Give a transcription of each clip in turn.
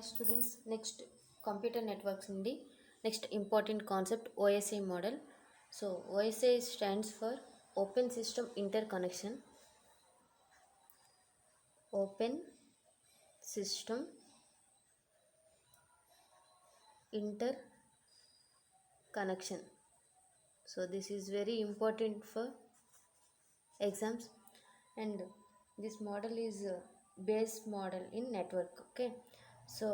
Students next computer networks నుండి next important concept OSI model. So OSI stands for open system inter connection. Open system inter connection. So this is very important for exams, and this model is base model in network. Okay, so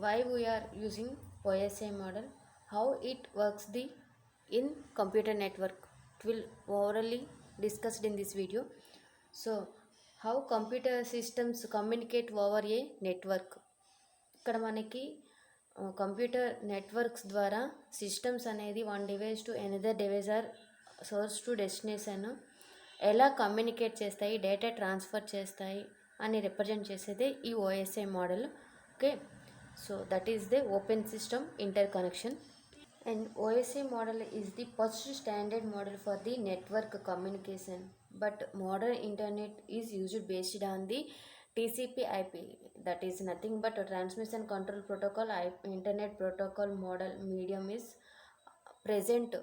why we are using OSI model, how it works the in computer network, it will orally discussed in this video. So how computer systems communicate over a network. ఇక్కడ మనకి computer networks ద్వారా systems అనేది one device to another device are source to destination ఎలా communicate చేస్తాయి, data transfer చేస్తాయి అని represent చేసేదే ఈ OSI model. Okay, so that is the open system inter connection. And OSI model is the first standard model for the network communication, but modern internet is used based on the TCP/IP, that is nothing but a transmission control protocol. Internet protocol model medium is present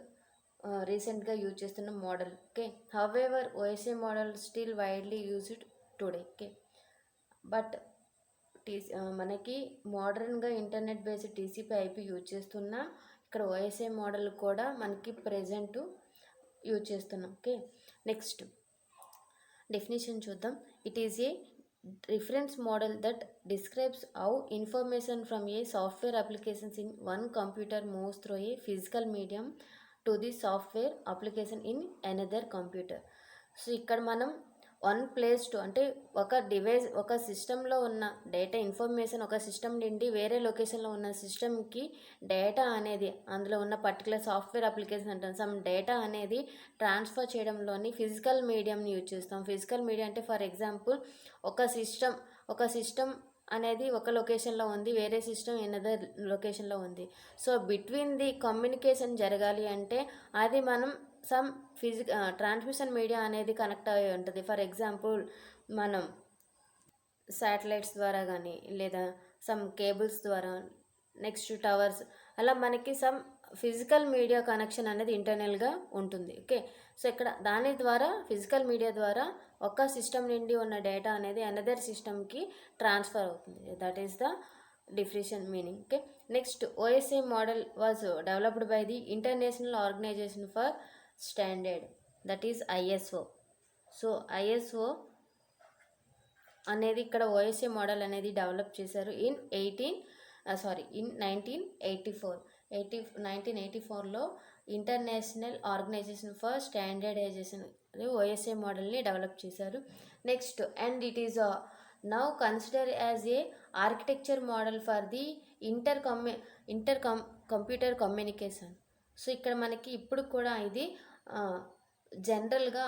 recentగా use చేస్తున్న model. Okay, however OSI model still widely used today. Okay, but మనకి మోడర్న్గా internet based TCP/IP use చేస్తున్నా ఇక్కడ OSI model కూడా మనకి present use చేస్తున్నాం. Okay, next definition చూద్దాం. It is a reference model that describes how information from a software applications in one computer moves through a physical medium to the software application in another computer. So ఇక్కడ మనం one place to అంటే ఒక device, ఒక సిస్టంలో ఉన్న data information ఒక system నుండి వేరే లొకేషన్లో ఉన్న సిస్టమ్కి డేటా అనేది అందులో ఉన్న పర్టికులర్ సాఫ్ట్వేర్ అప్లికేషన్ అంటాం. సమ్ డేటా అనేది ట్రాన్స్ఫర్ చేయడంలోని ఫిజికల్ మీడియంని యూజ్ చేస్తాం. ఫిజికల్ మీడియం అంటే ఫర్ ఎగ్జాంపుల్ ఒక సిస్టమ్ అనేది ఒక లొకేషన్లో ఉంది, వేరే సిస్టమ్ ఎనదర్ లొకేషన్లో ఉంది. సో బిట్వీన్ ది కమ్యూనికేషన్ జరగాలి అంటే అది మనం సమ్ ట్రాన్స్మిషన్ మీడియా అనేది కనెక్ట్ అయ్యి ఉంటుంది. ఫర్ ఎగ్జాంపుల్ మనం శాటిలైట్స్ ద్వారా కానీ లేదా సమ్ కేబుల్స్ ద్వారా, నెక్స్ట్ టవర్స్, అలా మనకి సమ్ ఫిజికల్ మీడియా కనెక్షన్ అనేది ఇంటర్నల్గా ఉంటుంది. ఓకే, సో ఇక్కడ దాని ద్వారా ఫిజికల్ మీడియా ద్వారా ఒక సిస్టమ్ నుండి ఉన్న డేటా అనేది అనదర్ సిస్టమ్కి ట్రాన్స్ఫర్ అవుతుంది. That is the differentiation meaning. Okay, next OSI model was developed by the international organization for standard, that is ISO. So ISO అనేది ఇక్కడ OSI మోడల్ అనేది డెవలప్ చేశారు ఇన్ 1984లో international organization for standardization OSI మోడల్ని develop చేశారు. Next, and it is now consider as a architecture model for the computer communication. So ఇక్కడ మనకి ఇప్పుడు కూడా ఇది జనరల్గా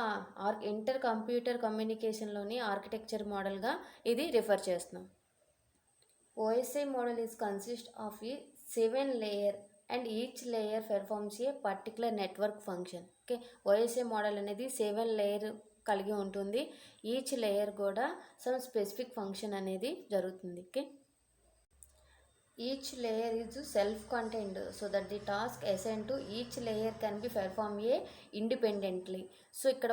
ఇంటర్ కంప్యూటర్ కమ్యూనికేషన్లోని ఆర్కిటెక్చర్ మోడల్గా ఇది రిఫర్ చేస్తున్నాం. OSI model is consist of A 7 layer and each layer performs A particular network function. Okay, OSI model అనేది 7 లేయర్ కలిగి ఉంటుంది. ఈచ్ లేయర్ కూడా సమ్ స్పెసిఫిక్ ఫంక్షన్ అనేది జరుగుతుంది. Okay, each layer is self-contained so that the task assigned to each layer can be performed independently. So ఇక్కడ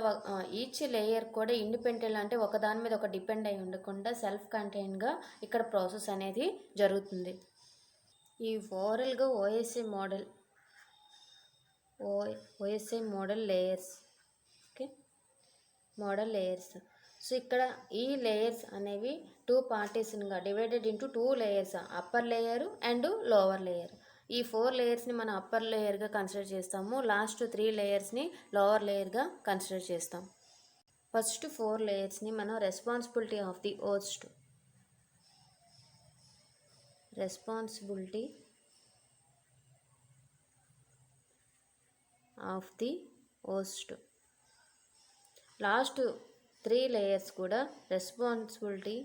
each layer కూడా independent అంటే ఒక దాని మీద ఒక డిపెండ్ అయి ఉండకుండా సెల్ఫ్ కంటైన్డ్గా ఇక్కడ ప్రాసెస్ అనేది జరుగుతుంది. ఈ ఓవరాల్గా OSI model layers. Okay, model layers. So ఇక్కడ ఈ లేయర్స్ అనేవి 2 పార్టీషన్గా divided into 2 layers, upper layer and lower layer. ఈ 4 లేయర్స్ని మనం అప్పర్ లేయర్గా కన్సిడర్ చేస్తాము, లాస్ట్ 3 లేయర్స్ని లోవర్ లేయర్గా కన్సిడర్ చేస్తాం. ఫస్ట్ 4 లేయర్స్ని మనం responsibility of the host, last 3 layers కూడా responsibility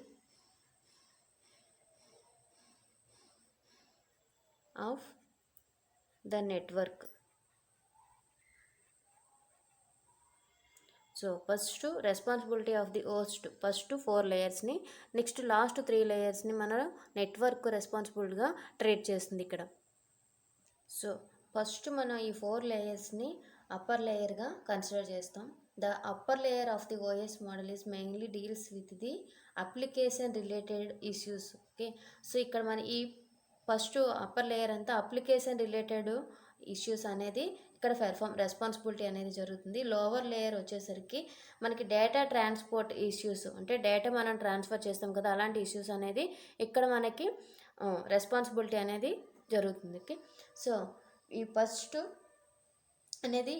of the network. So first responsibility of the host, first 4 లేయర్స్ని, నెక్స్ట్ లాస్ట్ 3 లేయర్స్ని మన నెట్వర్క్ రెస్పాన్సిబుల్గా ట్రీట్ చేస్తుంది ఇక్కడ. సో ఫస్ట్ మనం ఈ 4 లేయర్స్ని అప్పర్ లేయర్గా కన్సిడర్ చేస్తాం. The upper layer of the OS model is mainly deals with the application related issues. Okay, so ఇక్కడ మన ఈ ఫస్ట్ అప్పర్ లేయర్ అంతా అప్లికేషన్ రిలేటెడ్ ఇష్యూస్ అనేది ఇక్కడ రెస్పాన్సిబిలిటీ అనేది జరుగుతుంది. లోవర్ లేయర్ వచ్చేసరికి మనకి డేటా ట్రాన్స్పోర్ట్ ఇష్యూస్, అంటే డేటా మనం ట్రాన్స్ఫర్ చేస్తాం కదా, అలాంటి ఇష్యూస్ అనేది ఇక్కడ మనకి రెస్పాన్సిబిలిటీ అనేది జరుగుతుంది. ఓకే, సో ఈ ఫస్ట్ అనేది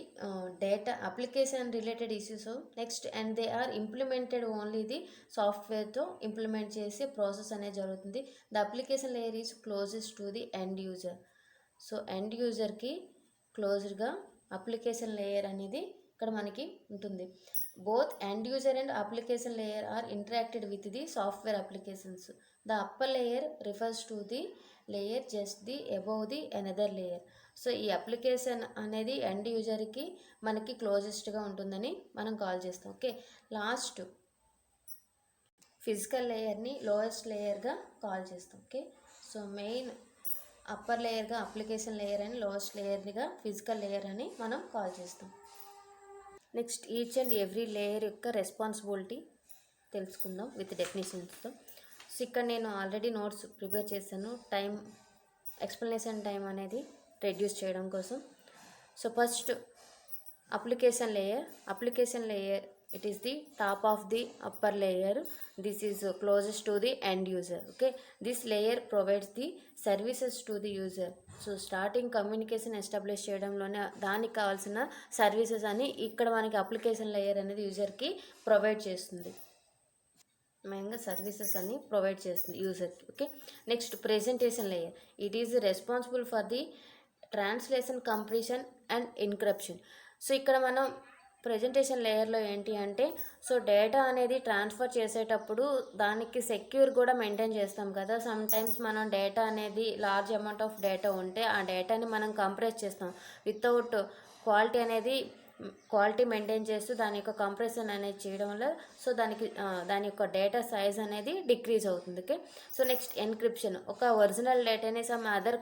data application related issues. Next and they are implemented only the సాఫ్ట్వేర్తో ఇంప్లిమెంట్ చేసే ప్రాసెస్ అనేది జరుగుతుంది. The application layer is closest to the end user. So end యూజర్కి క్లోజ్డ్గా అప్లికేషన్ లేయర్ అనేది ఇక్కడ మనకి ఉంటుంది. Both end user and application layer are interacted with the software applications. The upper layer refers to the layer just the above the another layer. So ఈ application అనేది end యూజర్కి మనకి క్లోజెస్ట్గా ఉంటుందని మనం కాల్ చేస్తాం. ఓకే, లాస్ట్ ఫిజికల్ లేయర్ని lowest లేయర్గా కాల్ చేస్తాం. ఓకే, సో మెయిన్ అప్పర్ లేయర్గా అప్లికేషన్ లేయర్ అని, లోయెస్ట్ లేయర్గా ఫిజికల్ లేయర్ అని మనం కాల్ చేస్తాం. Next each and every layer యొక్క రెస్పాన్సిబిలిటీ తెలుసుకుందాం విత్ డెఫినేషన్స్తో. సో ఇక్కడ నేను ఆల్రెడీ నోట్స్ ప్రిపేర్ చేశాను, ఎక్స్ప్లెనేషన్ టైం అనేది రెడ్యూస్ చేయడం కోసం. So first application layer it is the top of the upper layer. This is closest to the end user. Okay, this layer provides the services to the user. So starting communication establish చేయడంలోనే దానికి కావాల్సిన services అని ఇక్కడ మనకి application layer అనేది యూజర్కి provide చేస్తుంది, మెయిన్గా services అని ప్రొవైడ్ చేస్తుంది యూజర్కి. Okay, next presentation layer. It is responsible for the translation, compression and encryption. So ఇక్కడ మనం ప్రెజెంటేషన్ లేయర్లో ఏంటి అంటే, సో డేటా అనేది ట్రాన్స్ఫర్ చేసేటప్పుడు దానికి సెక్యూర్ కూడా మెయింటైన్ చేస్తాం కదా. సమ్ టైమ్స్ మనం డేటా అనేది లార్జ్ అమౌంట్ ఆఫ్ డేటా ఉంటే ఆ డేటాని మనం కంప్రెస్ చేస్తాం వితౌట్ క్వాలిటీ మెయింటైన్ చేస్తూ దాని యొక్క కంప్రెషన్ అనేది చేయడం వల్ల సో దాని యొక్క డేటా సైజ్ అనేది డిక్రీజ్ అవుతుంది. Okay, so next encryption. ఒక ఒరిజినల్ డేటాని సమ్ అనదర్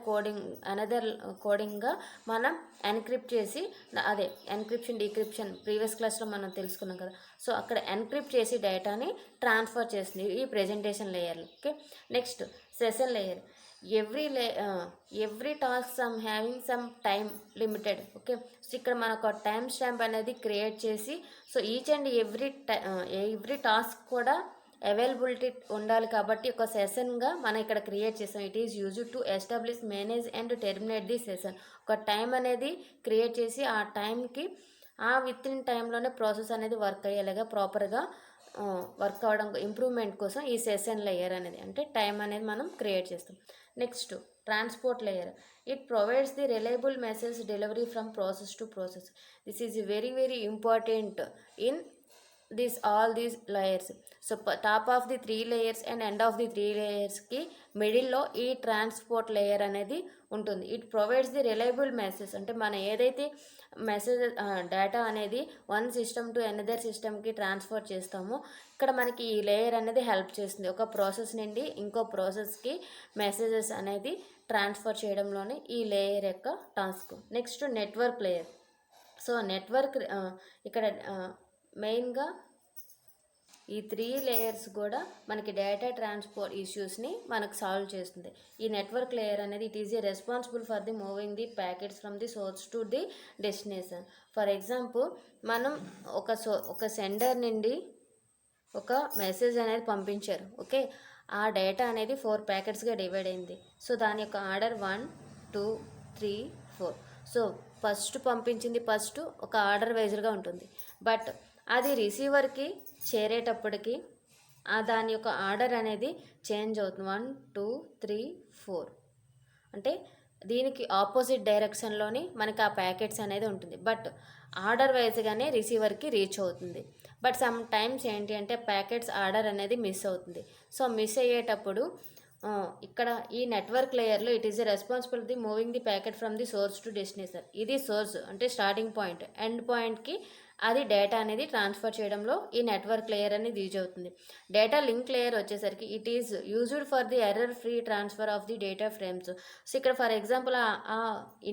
కోడింగ్గా మనం ఎన్క్రిప్ట్ చేసి, అదే ఎన్క్రిప్షన్ డీక్రిప్షన్ ప్రీవియస్ క్లాస్లో మనం తెలుసుకున్నాం కదా. సో అక్కడ ఎన్క్రిప్ట్ చేసి డేటాని ట్రాన్స్ఫర్ చేస్తుంది ఈ ప్రెజెంటేషన్ లేయర్లో. Okay, next session layer. Every task some having some time limited. Okay, so ఇక్కడ మనకు ఒక టైం స్టాంప్ అనేది క్రియేట్ చేసి, so each and every task కూడా అవైలబిలిటీ ఉండాలి కాబట్టి ఒక సెషన్గా మనం ఇక్కడ క్రియేట్ చేస్తాం. It is used to establish, manage and terminate the session. ఒక టైం అనేది క్రియేట్ చేసి ఆ టైంకి విత్ ఇన్ టైంలోనే ప్రాసెస్ అనేది వర్క్ అయ్యేలాగా ప్రాపర్గా వర్క్ అవ్వడం ఇంప్రూవ్మెంట్ కోసం ఈ సెషన్ లేయర్ అనేది, అంటే టైం అనేది మనం క్రియేట్ చేస్తాం. Next transport layer. It provides the reliable message delivery from process to process. This is very very important in all these layers. So top of the 3 layers and end of the 3 లేయర్స్కి మిడిల్లో ఈ transport layer అనేది ఉంటుంది. It provides the reliable message, అంటే మనం ఏదైతే message data అనేది one system to another సిస్టమ్కి transfer చేస్తామో ఇక్కడ మనకి ఈ లేయర్ అనేది హెల్ప్ చేస్తుంది. ఒక ప్రాసెస్ నుండి ఇంకో ప్రాసెస్కి మెసేజెస్ అనేది ట్రాన్స్ఫర్ చేయడంలోనే ఈ లేయర్ యొక్క task. Next network layer. So network ఇక్కడ మెయిన్గా ఈ 3 లేయర్స్ కూడా మనకి డేటా ట్రాన్స్పోర్ట్ ఇష్యూస్ని మనకు సాల్వ్ చేస్తుంది. ఈ నెట్వర్క్ లేయర్ అనేది it is responsible for the moving the packets from the source to the destination. For example మనం ఒక సెండర్ నుండి ఒక మెసేజ్ అనేది పంపించారు. ఓకే, ఆ డేటా అనేది 4 ప్యాకెట్స్గా డివైడ్ అయింది. సో దాని యొక్క ఆర్డర్ 1 2 3 4. సో ఫస్ట్ పంపించింది ఒక ఆర్డర్ వైజ్గా ఉంటుంది. బట్ అది రిసీవర్కి చేరేటప్పటికి దాని యొక్క ఆర్డర్ అనేది చేంజ్ అవుతుంది. 1 2 3 4 అంటే దీనికి ఆపోజిట్ డైరెక్షన్లోని మనకి ఆ ప్యాకెట్స్ అనేది ఉంటుంది. బట్ ఆర్డర్ వైజ్గానే రిసీవర్కి రీచ్ అవుతుంది. బట్ సమ్ టైమ్స్ ఏంటి అంటే ప్యాకెట్స్ ఆర్డర్ అనేది మిస్ అవుతుంది. సో మిస్ అయ్యేటప్పుడు ఇక్కడ ఈ నెట్వర్క్ లేయర్లో it is responsible the moving the packet from the source to destination. ఇది సోర్స్ అంటే స్టార్టింగ్ పాయింట్, ఎండ్ పాయింట్కి అది డేటా అనేది ట్రాన్స్ఫర్ చేయడంలో ఈ నెట్వర్క్ లేయర్ అనేది యూజ్ అవుతుంది. డేటా లింక్ లేయర్ వచ్చేసరికి it is used for the error free transfer of the data frames. So ఇక్కడ ఫర్ ఎగ్జాంపుల్ ఆ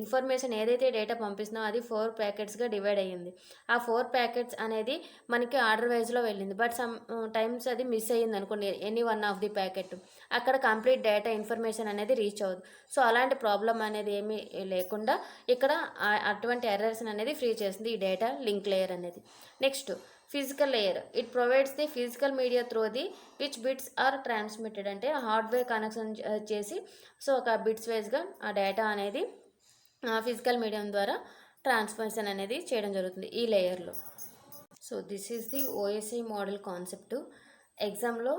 ఇన్ఫర్మేషన్ ఏదైతే డేటా పంపిస్తుందో అది 4 ప్యాకెట్స్గా డివైడ్ అయ్యింది. ఆ 4 ప్యాకెట్స్ అనేది మనకి ఆర్డర్ వైజ్లో వెళ్ళింది. బట్ సమ్ టైమ్స్ అది మిస్ అయ్యింది అనుకోండి, any one of the packet, అక్కడ కంప్లీట్ డేటా ఇన్ఫర్మేషన్ అనేది రీచ్ అవ్వదు. సో అలాంటి ప్రాబ్లం అనేది ఏమీ లేకుండా ఇక్కడ అటువంటి ఎర్రర్స్ అనేది ఫ్రీ చేస్తుంది ఈ డేటా లింక్ లేయర్ అనేది. Next physical layer. It provides the physical media through the which bits are transmitted. అంటే హార్డ్వేర్ కనెక్షన్ చేసి సో ఒక బిట్స్ వైజ్గా ఆ డేటా అనేది ఫిజికల్ మీడియం ద్వారా ట్రాన్స్మిషన్ అనేది చేయడం జరుగుతుంది ఈ లేయర్లో. So this is the OSI model concept. ఎగ్జామ్లో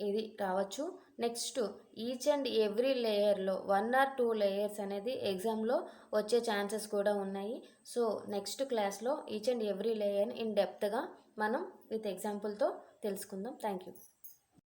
ఇది రావచ్చు. నెక్స్ట్ ఈచ్ అండ్ ఎవ్రీ లేయర్లో 1 or 2 లేయర్స్ అనేది ఎగ్జామ్లో వచ్చే ఛాన్సెస్ కూడా ఉన్నాయి. సో నెక్స్ట్ క్లాస్లో each and every layer in డెప్త్గా మనం విత్ ఎగ్జాంపుల్తో తెలుసుకుందాం. Thank you.